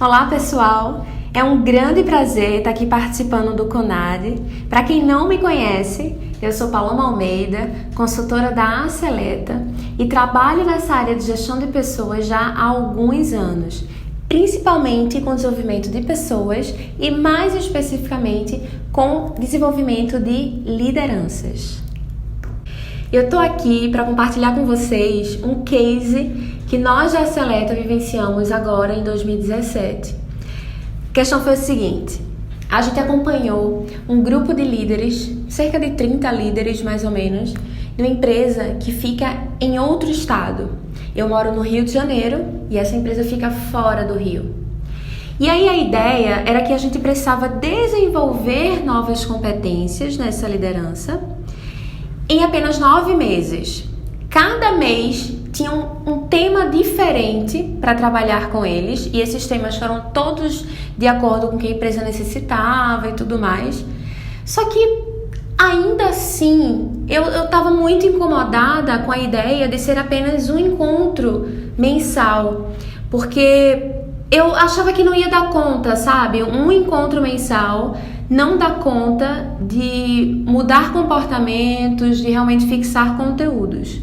Olá pessoal, é um grande prazer estar aqui participando do CONAD. Para quem não me conhece, eu sou Paloma Almeida, consultora da Aceleta e trabalho nessa área de gestão de pessoas já há alguns anos, principalmente com desenvolvimento de pessoas e mais especificamente com desenvolvimento de lideranças. Eu estou aqui para compartilhar com vocês um case que nós da Aceleta vivenciamos agora em 2017. A questão foi o seguinte: a gente acompanhou um grupo de líderes, cerca de 30 líderes mais ou menos, de uma empresa que fica em outro estado. Eu moro no Rio de Janeiro e essa empresa fica fora do Rio. E aí a ideia era que a gente precisava desenvolver novas competências nessa liderança em apenas 9 meses. Cada mês tinha um tema diferente para trabalhar com eles e esses temas foram todos de acordo com o que a empresa necessitava e tudo mais. Só que ainda assim eu estava muito incomodada com a ideia de ser apenas um encontro mensal, porque eu achava que não ia dar conta, sabe? Um encontro mensal não dá conta de mudar comportamentos, de realmente fixar conteúdos.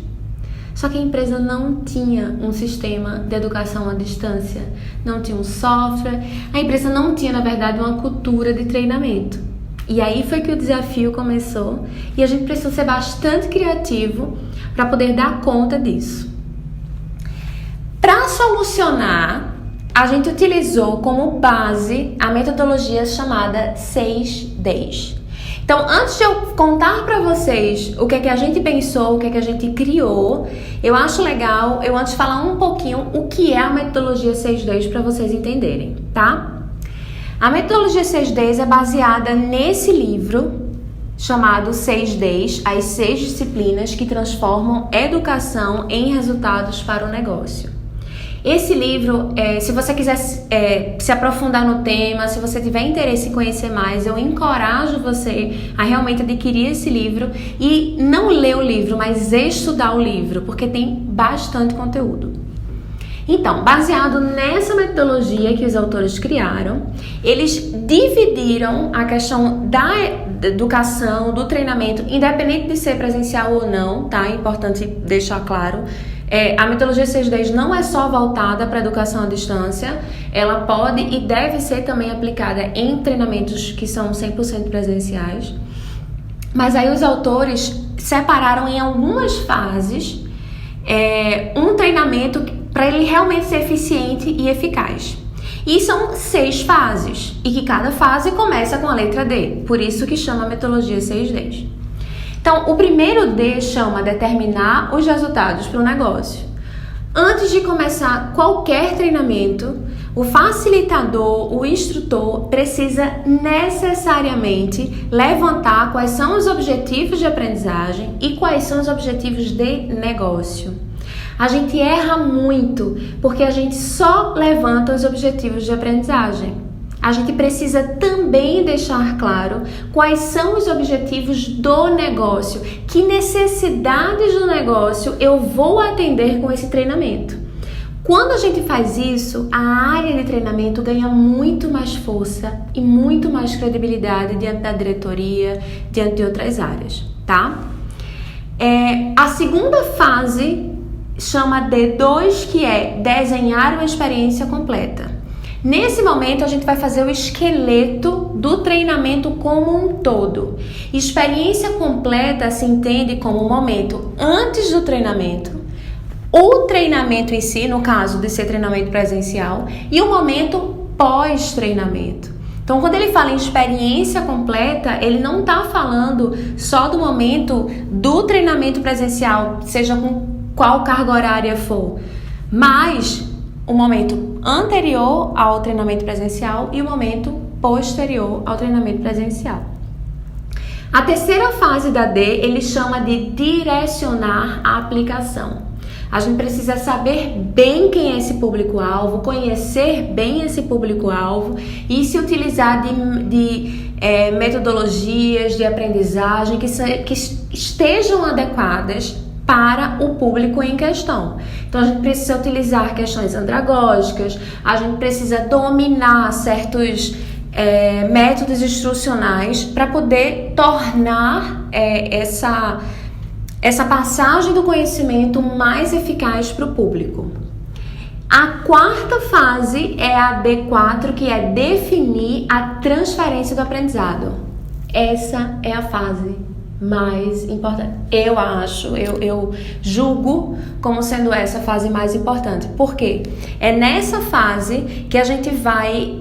Só que a empresa não tinha um sistema de educação à distância, não tinha um software, a empresa não tinha, na verdade, uma cultura de treinamento. E aí foi que o desafio começou e a gente precisou ser bastante criativo para poder dar conta disso. Para solucionar, a gente utilizou como base a metodologia chamada 6Ds. Então, antes de eu contar para vocês o que é que a gente pensou, o que é que a gente criou, eu acho legal eu antes falar um pouquinho o que é a metodologia 6Ds para vocês entenderem, tá? A metodologia 6Ds é baseada nesse livro chamado 6Ds, as 6 disciplinas que transformam educação em resultados para o negócio. Esse livro, se você quiser se aprofundar no tema, se você tiver interesse em conhecer mais, eu encorajo você a realmente adquirir esse livro e não ler o livro, mas estudar o livro, porque tem bastante conteúdo. Então, baseado nessa metodologia que os autores criaram, eles dividiram a questão da educação, do treinamento, independente de ser presencial ou não, tá? É importante deixar claro. A metodologia 6Ds não é só voltada para a educação à distância, ela pode e deve ser também aplicada em treinamentos que são 100% presenciais. Mas aí os autores separaram em algumas fases um treinamento para ele realmente ser eficiente e eficaz. E são 6 fases, e que cada fase começa com a letra D, por isso que chama a metodologia 6Ds. Então, o primeiro D chama determinar os resultados para o negócio. Antes de começar qualquer treinamento, o facilitador, o instrutor, precisa necessariamente levantar quais são os objetivos de aprendizagem e quais são os objetivos de negócio. A gente erra muito porque a gente só levanta os objetivos de aprendizagem. A gente precisa também deixar claro quais são os objetivos do negócio, que necessidades do negócio eu vou atender com esse treinamento. Quando a gente faz isso, a área de treinamento ganha muito mais força e muito mais credibilidade diante da diretoria, diante de outras áreas, tá? A segunda fase chama D2, que é desenhar uma experiência completa. Nesse momento, a gente vai fazer o esqueleto do treinamento como um todo. Experiência completa se entende como o momento antes do treinamento, o treinamento em si, no caso de ser treinamento presencial, e o momento pós-treinamento. Então, quando ele fala em experiência completa, ele não está falando só do momento do treinamento presencial, seja com qual carga horária for, mas o momento anterior ao treinamento presencial e o momento posterior ao treinamento presencial. A terceira fase da D, ele chama de direcionar a aplicação. A gente precisa saber bem quem é esse público-alvo, conhecer bem esse público-alvo e se utilizar de metodologias de aprendizagem que estejam adequadas para o público em questão. Então a gente precisa utilizar questões andragógicas, a gente precisa dominar certos métodos instrucionais para poder tornar essa passagem do conhecimento mais eficaz para o público. A quarta fase é a D4, que é definir a transferência do aprendizado. Essa é a fase mais importante. Eu julgo como sendo essa fase mais importante. Por quê? É nessa fase que a gente vai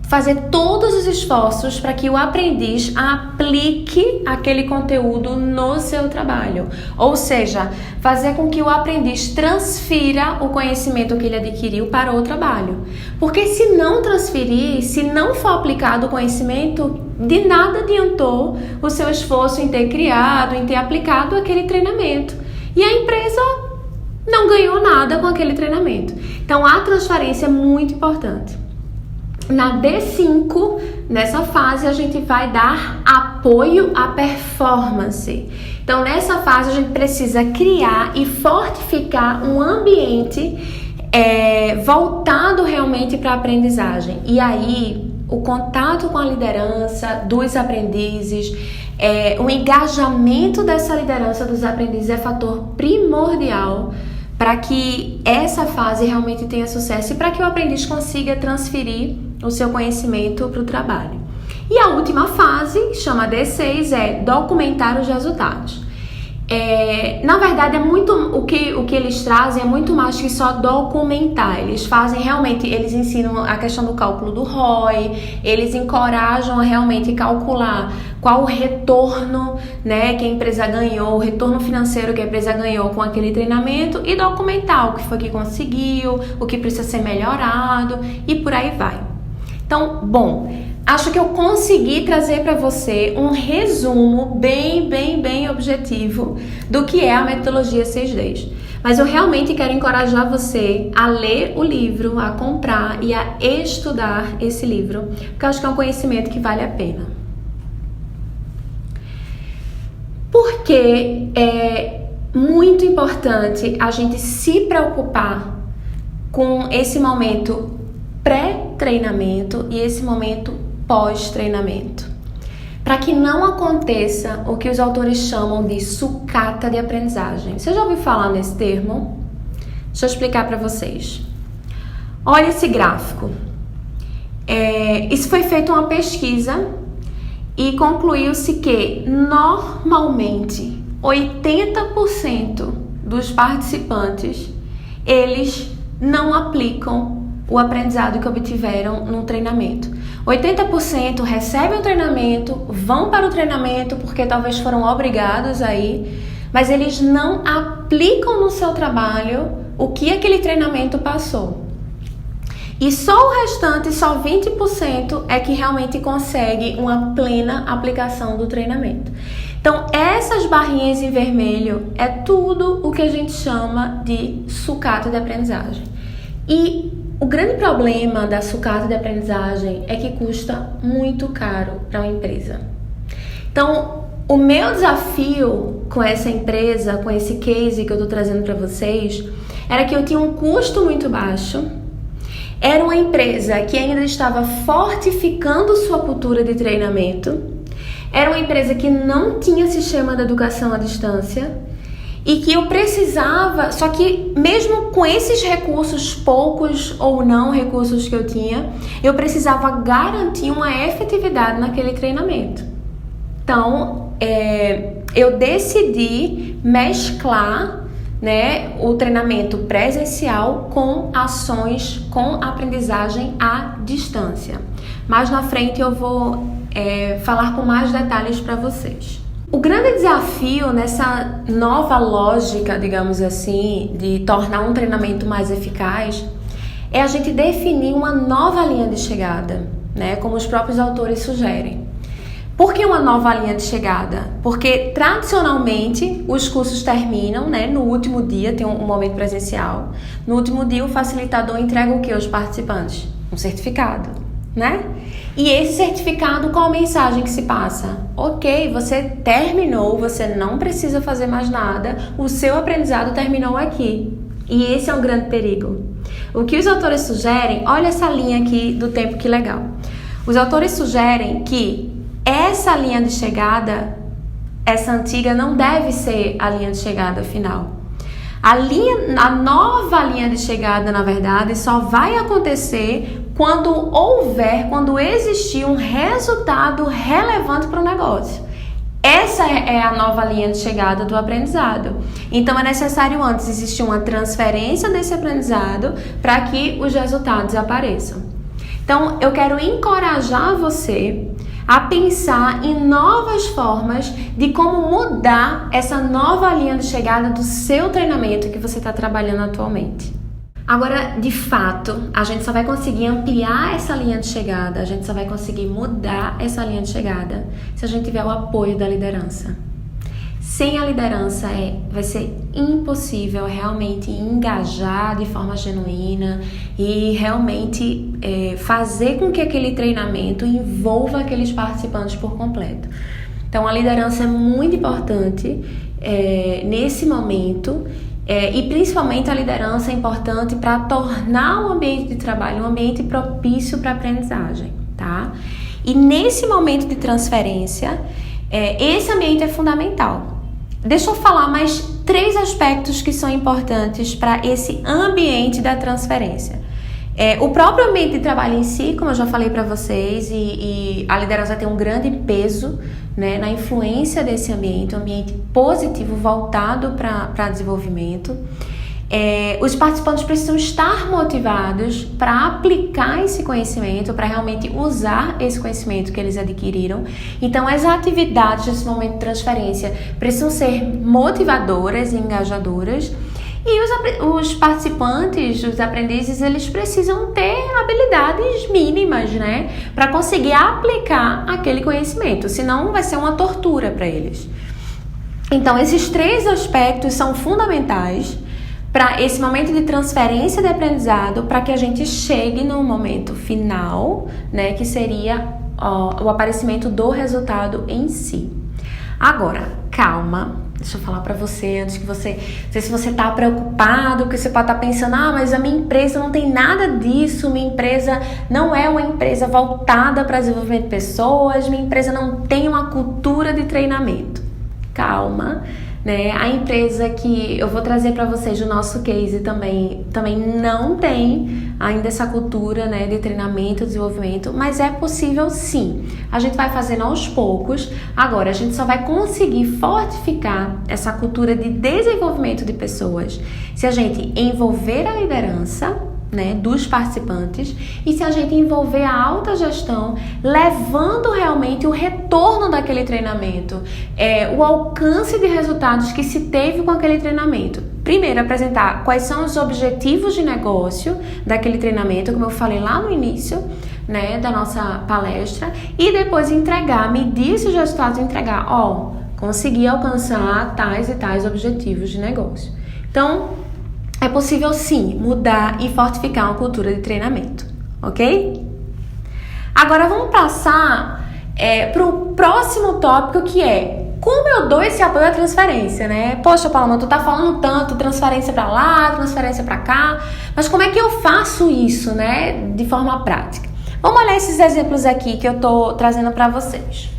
fazer todos os esforços para que o aprendiz aplique aquele conteúdo no seu trabalho. Ou seja, fazer com que o aprendiz transfira o conhecimento que ele adquiriu para o trabalho. Porque se não transferir, se não for aplicado o conhecimento, de nada adiantou o seu esforço em ter criado, em ter aplicado aquele treinamento. E a empresa não ganhou nada com aquele treinamento. Então, a transferência é muito importante. Na D5, nessa fase, a gente vai dar apoio à performance. Então, nessa fase, a gente precisa criar e fortificar um ambiente voltado realmente para a aprendizagem. E aí, o contato com a liderança dos aprendizes, o engajamento dessa liderança dos aprendizes é fator primordial para que essa fase realmente tenha sucesso e para que o aprendiz consiga transferir o seu conhecimento para o trabalho. E a última fase, chama D6, é documentar os resultados. Na verdade, o que eles trazem é muito mais que só documentar. Eles fazem realmente, eles ensinam a questão do cálculo do ROI, eles encorajam a realmente calcular qual o retorno, né, que a empresa ganhou, o retorno financeiro que a empresa ganhou com aquele treinamento e documentar o que foi que conseguiu, o que precisa ser melhorado e por aí vai. Então, bom, acho que eu consegui trazer para você um resumo bem objetivo do que é a metodologia 6Ds. Mas eu realmente quero encorajar você a ler o livro, a comprar e a estudar esse livro, porque eu acho que é um conhecimento que vale a pena. Porque é muito importante a gente se preocupar com esse momento pré-treinamento e esse momento pós-treinamento, para que não aconteça o que os autores chamam de sucata de aprendizagem. Você já ouviu falar nesse termo? Deixa eu explicar para vocês. Olha esse gráfico. Isso foi feita uma pesquisa e concluiu-se que normalmente 80% dos participantes eles não aplicam o aprendizado que obtiveram no treinamento. 80% recebem o treinamento, vão para o treinamento porque talvez foram obrigados a ir, mas eles não aplicam no seu trabalho o que aquele treinamento passou. E só o restante, só 20% é que realmente consegue uma plena aplicação do treinamento. Então, essas barrinhas em vermelho é tudo o que a gente chama de sucata de aprendizagem. E o grande problema da sucata de aprendizagem é que custa muito caro para uma empresa. Então, o meu desafio com essa empresa, com esse case que eu estou trazendo para vocês, era que eu tinha um custo muito baixo, era uma empresa que ainda estava fortificando sua cultura de treinamento, era uma empresa que não tinha sistema de educação à distância, e que eu precisava, só que mesmo com esses recursos, poucos ou não recursos que eu tinha, eu precisava garantir uma efetividade naquele treinamento. Então, eu decidi mesclar, né, o treinamento presencial com ações, com aprendizagem à distância. Mais na frente eu vou falar com mais detalhes para vocês. O grande desafio nessa nova lógica, digamos assim, de tornar um treinamento mais eficaz, é a gente definir uma nova linha de chegada, né? Como os próprios autores sugerem. Por que uma nova linha de chegada? Porque tradicionalmente os cursos terminam, né? No último dia, tem um momento presencial. No último dia o facilitador entrega o que aos participantes? Um certificado, né? E esse certificado, qual a mensagem que se passa? Ok, você terminou, você não precisa fazer mais nada, o seu aprendizado terminou aqui. E esse é um grande perigo. O que os autores sugerem, olha essa linha aqui do tempo, que legal. Os autores sugerem que essa linha de chegada, essa antiga, não deve ser a linha de chegada final. A nova linha de chegada, na verdade, só vai acontecer quando existir um resultado relevante para o negócio. Essa é a nova linha de chegada do aprendizado. Então, é necessário antes existir uma transferência desse aprendizado para que os resultados apareçam. Então, eu quero encorajar você a pensar em novas formas de como mudar essa nova linha de chegada do seu treinamento que você está trabalhando atualmente. Agora, de fato, a gente só vai conseguir ampliar essa linha de chegada, a gente só vai conseguir mudar essa linha de chegada se a gente tiver o apoio da liderança. Sem a liderança, vai ser impossível realmente engajar de forma genuína e realmente fazer com que aquele treinamento envolva aqueles participantes por completo. Então, a liderança é muito importante nesse momento. E principalmente a liderança é importante para tornar o ambiente de trabalho um ambiente propício para a aprendizagem, tá? E nesse momento de transferência, esse ambiente é fundamental. Deixa eu falar mais 3 aspectos que são importantes para esse ambiente da transferência. O próprio ambiente de trabalho em si, como eu já falei para vocês, e a liderança tem um grande peso, né, na influência desse ambiente, um ambiente positivo voltado para desenvolvimento. Os participantes precisam estar motivados para aplicar esse conhecimento, para realmente usar esse conhecimento que eles adquiriram. Então, as atividades desse momento de transferência precisam ser motivadoras e engajadoras. E os participantes, os aprendizes, eles precisam ter habilidades mínimas, né? Para conseguir aplicar aquele conhecimento, senão vai ser uma tortura para eles. Então, esses 3 aspectos são fundamentais para esse momento de transferência de aprendizado, para que a gente chegue no momento final, né? Que seria o aparecimento do resultado em si. Agora, calma. Deixa eu falar para você, antes que você... Não sei se você está preocupado, que você pode estar pensando, mas a minha empresa não tem nada disso, minha empresa não é uma empresa voltada para desenvolvimento de pessoas, minha empresa não tem uma cultura de treinamento. Calma, né? A empresa que eu vou trazer para vocês o nosso case também não tem ainda essa cultura, né, de treinamento e desenvolvimento, mas é possível sim. A gente vai fazendo aos poucos. Agora, a gente só vai conseguir fortificar essa cultura de desenvolvimento de pessoas se a gente envolver a liderança, né, dos participantes, e se a gente envolver a alta gestão, levando realmente o retorno daquele treinamento, o alcance de resultados que se teve com aquele treinamento. Primeiro, apresentar quais são os objetivos de negócio daquele treinamento, como eu falei lá no início, né, da nossa palestra, e depois medir esses resultados e entregar, consegui alcançar tais e tais objetivos de negócio. Então, é possível sim mudar e fortificar uma cultura de treinamento, ok? Agora vamos passar para o próximo tópico, que é como eu dou esse apoio à transferência, né? Poxa, Paloma, tu tá falando tanto, transferência para lá, transferência para cá, mas como é que eu faço isso, né, de forma prática? Vamos olhar esses exemplos aqui que eu tô trazendo para vocês.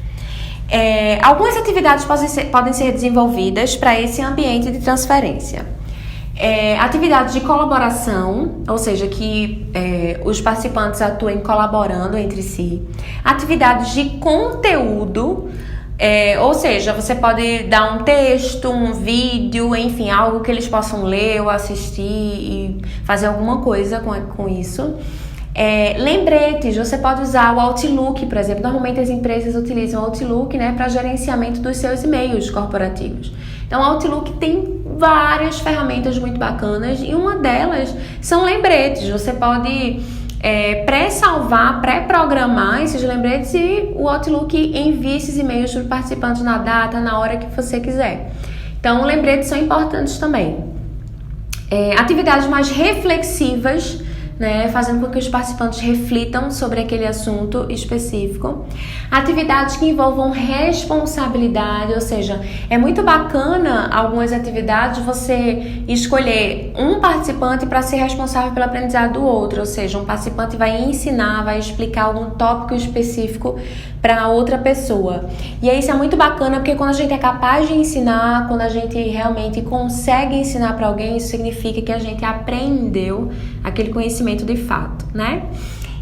Algumas atividades podem ser desenvolvidas para esse ambiente de transferência. Atividades de colaboração, ou seja, que os participantes atuem colaborando entre si. Atividades de conteúdo, ou seja, você pode dar um texto, um vídeo, enfim, algo que eles possam ler ou assistir e fazer alguma coisa com isso. Lembretes, você pode usar o Outlook, por exemplo. Normalmente as empresas utilizam o Outlook, né, para gerenciamento dos seus e-mails corporativos. Então, o Outlook tem várias ferramentas muito bacanas e uma delas são lembretes. Você pode pré-salvar, pré-programar esses lembretes e o Outlook envia esses e-mails para os participantes na data, na hora que você quiser. Então, lembretes são importantes também. Atividades mais reflexivas, né, fazendo com que os participantes reflitam sobre aquele assunto específico. Atividades que envolvam responsabilidade, ou seja, é muito bacana algumas atividades você escolher um participante para ser responsável pelo aprendizado do outro, ou seja, um participante vai ensinar, vai explicar algum tópico específico para outra pessoa. E aí isso é muito bacana porque quando a gente é capaz de ensinar, quando a gente realmente consegue ensinar para alguém, isso significa que a gente aprendeu aquele conhecimento de fato, né?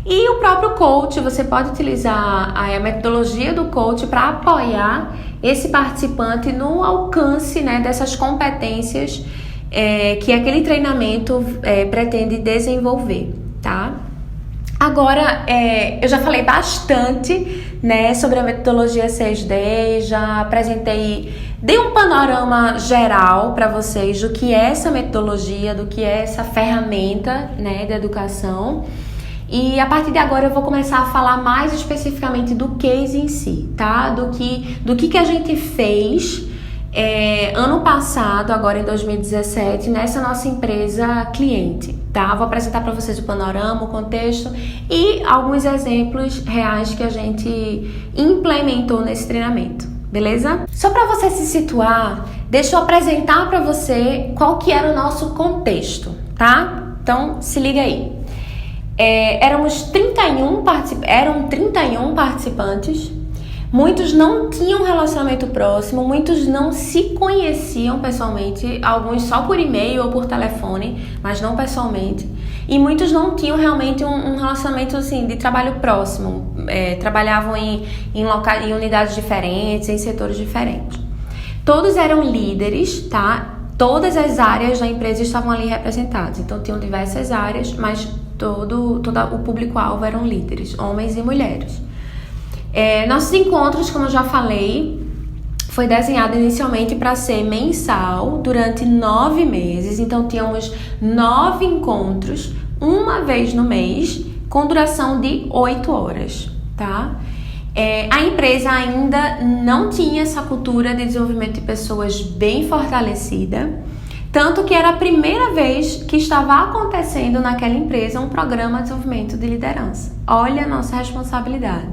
E o próprio coach, você pode utilizar a metodologia do coach para apoiar esse participante no alcance, né, dessas competências que aquele treinamento pretende desenvolver, tá? Agora, eu já falei bastante, né, sobre a metodologia 6D, já apresentei, dei um panorama geral para vocês do que é essa metodologia, do que é essa ferramenta, né, da educação. E a partir de agora eu vou começar a falar mais especificamente do case em si, tá? Do que a gente fez ano passado, agora em 2017, nessa nossa empresa cliente, tá? Vou apresentar para vocês o panorama, o contexto e alguns exemplos reais que a gente implementou nesse treinamento, beleza? Só para você se situar, deixa eu apresentar para você qual que era o nosso contexto, tá? Então, se liga aí. Eram 31 participantes, muitos não tinham relacionamento próximo, muitos não se conheciam pessoalmente, alguns só por e-mail ou por telefone, mas não pessoalmente, e muitos não tinham realmente um relacionamento assim, de trabalho próximo, trabalhavam em unidades diferentes, em setores diferentes. Todos eram líderes, tá? Todas as áreas da empresa estavam ali representadas, então tinham diversas áreas, mas todo o público-alvo eram líderes, homens e mulheres. Nossos encontros, como eu já falei, foi desenhado inicialmente para ser mensal durante 9 meses, então tínhamos 9 encontros, uma vez no mês, com duração de 8 horas, tá? A empresa ainda não tinha essa cultura de desenvolvimento de pessoas bem fortalecida, tanto que era a primeira vez que estava acontecendo naquela empresa um programa de desenvolvimento de liderança. Olha a nossa responsabilidade.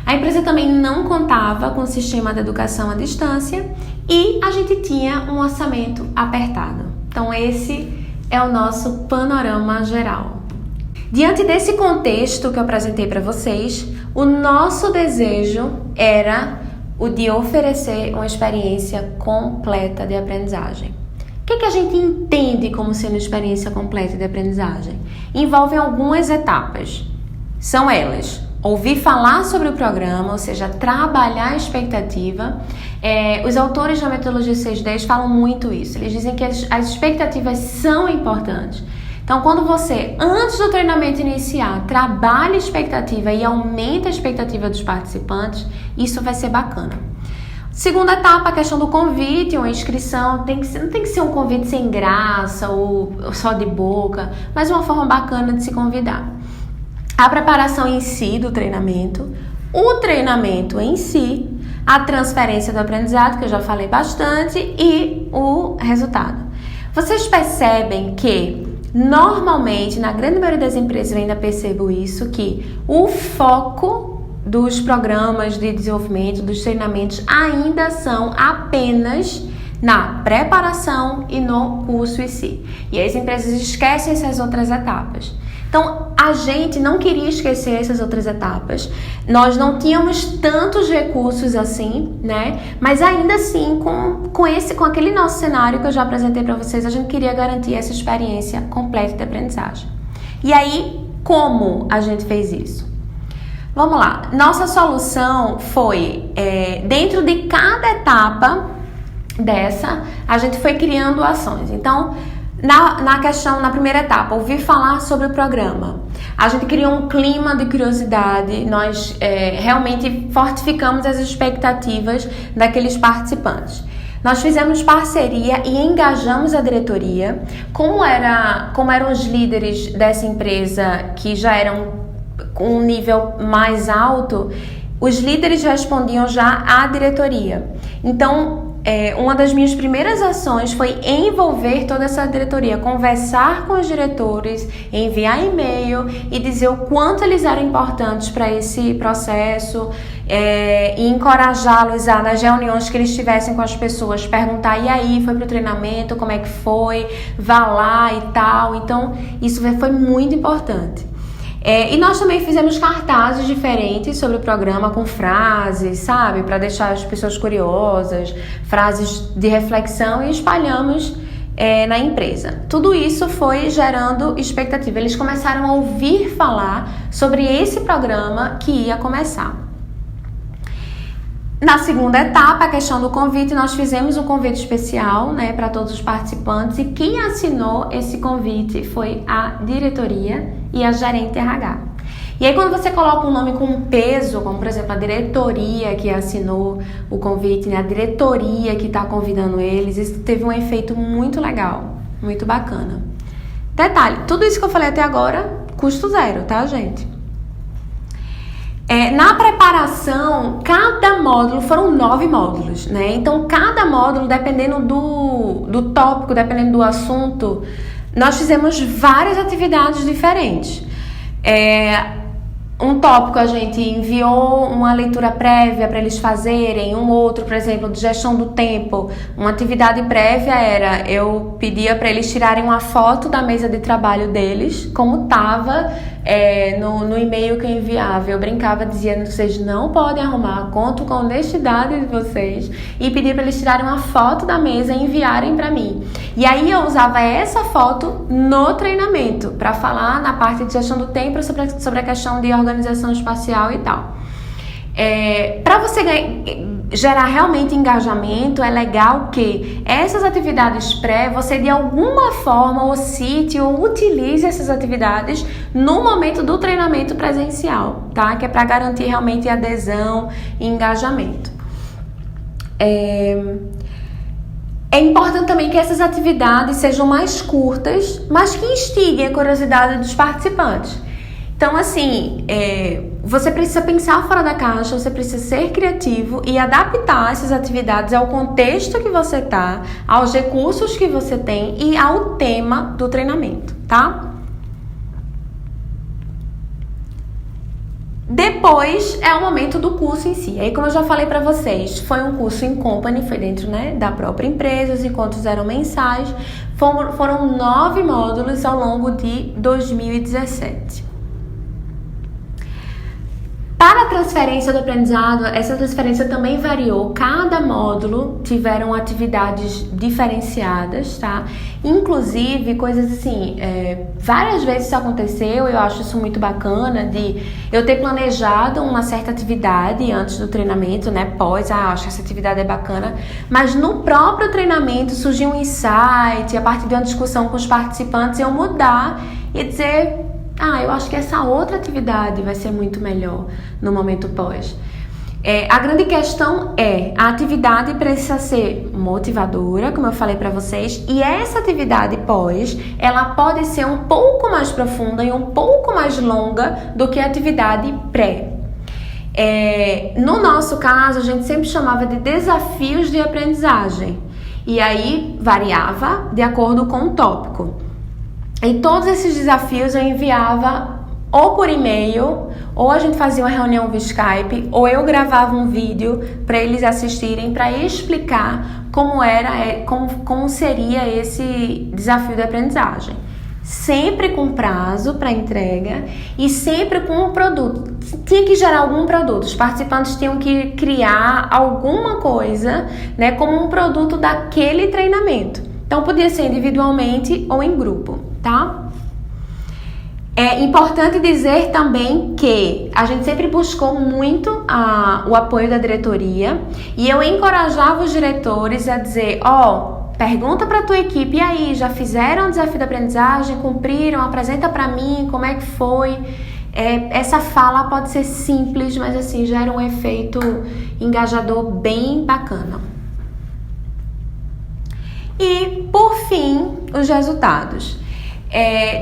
A empresa também não contava com o sistema de educação à distância e a gente tinha um orçamento apertado. Então esse é o nosso panorama geral. Diante desse contexto que eu apresentei para vocês, o nosso desejo era o de oferecer uma experiência completa de aprendizagem. O que a gente entende como sendo experiência completa de aprendizagem? Envolve algumas etapas. São elas: ouvir falar sobre o programa, ou seja, trabalhar a expectativa. Os autores da metodologia 610 falam muito isso. Eles dizem que as expectativas são importantes. Então, quando você, antes do treinamento iniciar, trabalha a expectativa e aumenta a expectativa dos participantes, isso vai ser bacana. Segunda etapa, a questão do convite, uma inscrição. Não tem que ser um convite sem graça ou só de boca, mas uma forma bacana de se convidar. A preparação em si do treinamento, o treinamento em si, a transferência do aprendizado, que eu já falei bastante, e o resultado. Vocês percebem que, normalmente, na grande maioria das empresas, eu ainda percebo isso, que o foco dos programas de desenvolvimento, dos treinamentos, ainda são apenas na preparação e no curso em si. E as empresas esquecem essas outras etapas. Então, a gente não queria esquecer essas outras etapas. Nós não tínhamos tantos recursos assim, né? Mas ainda assim, com aquele nosso cenário que eu já apresentei para vocês, a gente queria garantir essa experiência completa de aprendizagem. E aí, como a gente fez isso? Vamos lá. Nossa solução foi, dentro de cada etapa dessa, a gente foi criando ações. Então, na primeira etapa, ouvir falar sobre o programa. A gente criou um clima de curiosidade, nós realmente fortificamos as expectativas daqueles participantes. Nós fizemos parceria e engajamos a diretoria. Como eram os líderes dessa empresa que já eram com um nível mais alto, os líderes respondiam já à diretoria. Então, uma das minhas primeiras ações foi envolver toda essa diretoria, conversar com os diretores, enviar e-mail e dizer o quanto eles eram importantes para esse processo, e encorajá-los a, nas reuniões que eles tivessem com as pessoas, perguntar: e aí, foi pro treinamento, como é que foi, vá lá e tal. Então isso foi muito importante. E nós também fizemos cartazes diferentes sobre o programa com frases, sabe? Para deixar as pessoas curiosas, frases de reflexão, e espalhamos na empresa. Tudo isso foi gerando expectativa. Eles começaram a ouvir falar sobre esse programa que ia começar. Na segunda etapa, a questão do convite, nós fizemos um convite especial, né, para todos os participantes, e quem assinou esse convite foi a diretoria e a gerente RH. E aí, quando você coloca um nome com um peso, como por exemplo a diretoria que assinou o convite, né, a diretoria que está convidando eles, isso teve um efeito muito legal, muito bacana. Detalhe, tudo isso que eu falei até agora, custo zero, tá, gente? Na preparação, cada módulo, foram 9 módulos, né? Então, cada módulo, dependendo do tópico, dependendo do assunto, nós fizemos várias atividades diferentes. Um tópico a gente enviou uma leitura prévia para eles fazerem, um outro, por exemplo, de gestão do tempo. Uma atividade prévia era, eu pedia para eles tirarem uma foto da mesa de trabalho deles, como estava no e-mail que eu enviava. Eu brincava dizendo: vocês não podem arrumar, conto com a honestidade de vocês, e pedir para eles tirarem uma foto da mesa e enviarem para mim. E aí eu usava essa foto no treinamento, para falar na parte de gestão do tempo sobre a questão de organização espacial e tal. Para você gerar realmente engajamento, é legal que essas atividades você de alguma forma ou cite ou utilize essas atividades no momento do treinamento presencial, tá? Que é para garantir realmente adesão e engajamento. É importante também que essas atividades sejam mais curtas, mas que instiguem a curiosidade dos participantes. Então, assim, você precisa pensar fora da caixa, você precisa ser criativo e adaptar essas atividades ao contexto que você tá, aos recursos que você tem e ao tema do treinamento, tá? Depois é o momento do curso em si. Aí, como eu já falei para vocês, foi um curso in company, foi dentro, né, da própria empresa, os encontros eram mensais, foram 9 módulos ao longo de 2017. Para a transferência do aprendizado, essa transferência também variou. Cada módulo tiveram atividades diferenciadas, tá? Inclusive, coisas assim, várias vezes isso aconteceu, eu acho isso muito bacana, de eu ter planejado uma certa atividade antes do treinamento, né? Acho que essa atividade é bacana, mas no próprio treinamento surgiu um insight, a partir de uma discussão com os participantes, eu mudar e dizer: eu acho que essa outra atividade vai ser muito melhor no momento pós. A grande questão a atividade precisa ser motivadora, como eu falei para vocês, e essa atividade pós, ela pode ser um pouco mais profunda e um pouco mais longa do que a atividade pré. No nosso caso, a gente sempre chamava de desafios de aprendizagem, e aí variava de acordo com o tópico. E todos esses desafios eu enviava ou por e-mail, ou a gente fazia uma reunião via Skype, ou eu gravava um vídeo para eles assistirem, para explicar como seria esse desafio de aprendizagem. Sempre com prazo para entrega e sempre com um produto. Tinha que gerar algum produto. Os participantes tinham que criar alguma coisa, né, como um produto daquele treinamento. Então podia ser individualmente ou em grupo, tá? É importante dizer também que a gente sempre buscou muito o apoio da diretoria, e eu encorajava os diretores a dizer: pergunta para a tua equipe, e aí, já fizeram o desafio da aprendizagem, cumpriram, apresenta para mim como é que foi. Essa fala pode ser simples, mas assim, gera um efeito engajador bem bacana. E, por fim, os resultados.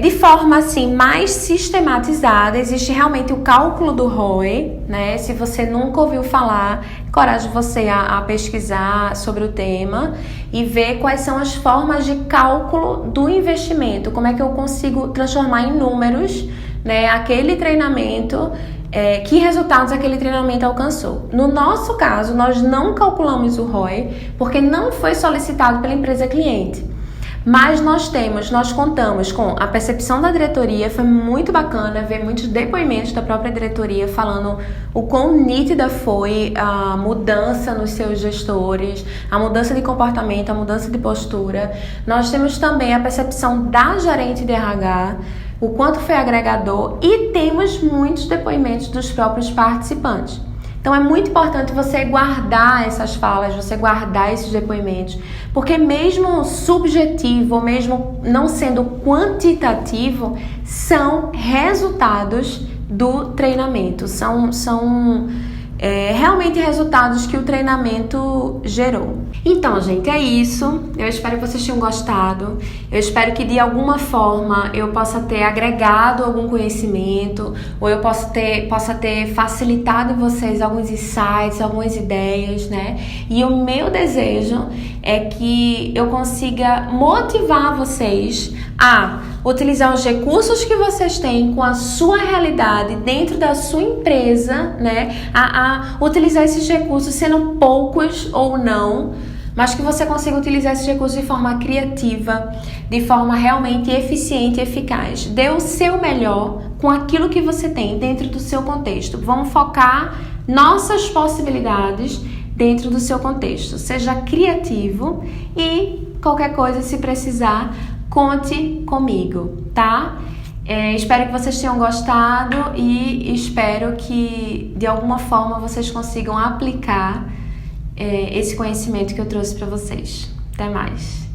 De forma assim mais sistematizada. Existe realmente o cálculo do ROI, né? Se você nunca ouviu falar, encorajo você a pesquisar sobre o tema e ver quais são as formas de cálculo do investimento, como é que eu consigo transformar em números, né, aquele treinamento, que resultados aquele treinamento alcançou. No nosso caso, nós não calculamos o ROI porque não foi solicitado pela empresa cliente. Mas nós contamos com a percepção da diretoria. Foi muito bacana ver muitos depoimentos da própria diretoria falando o quão nítida foi a mudança nos seus gestores, a mudança de comportamento, a mudança de postura. Nós temos também a percepção da gerente de RH, o quanto foi agregador, e temos muitos depoimentos dos próprios participantes. Então é muito importante você guardar essas falas, você guardar esses depoimentos, porque mesmo subjetivo, ou mesmo não sendo quantitativo, são resultados do treinamento, são realmente resultados que o treinamento gerou. Então, gente, é isso. Eu espero que vocês tenham gostado. Eu espero que de alguma forma eu possa ter agregado algum conhecimento, ou eu possa ter facilitado em vocês alguns insights, algumas ideias, né? E o meu desejo é que eu consiga motivar vocês a utilizar os recursos que vocês têm com a sua realidade dentro da sua empresa, né? A utilizar esses recursos, sendo poucos ou não, mas que você consiga utilizar esses recursos de forma criativa, de forma realmente eficiente e eficaz. Dê o seu melhor com aquilo que você tem dentro do seu contexto. Vamos focar nossas possibilidades dentro do seu contexto. Seja criativo e qualquer coisa, se precisar, conte comigo, tá? Espero que vocês tenham gostado e espero que de alguma forma vocês consigam aplicar esse conhecimento que eu trouxe para vocês. Até mais!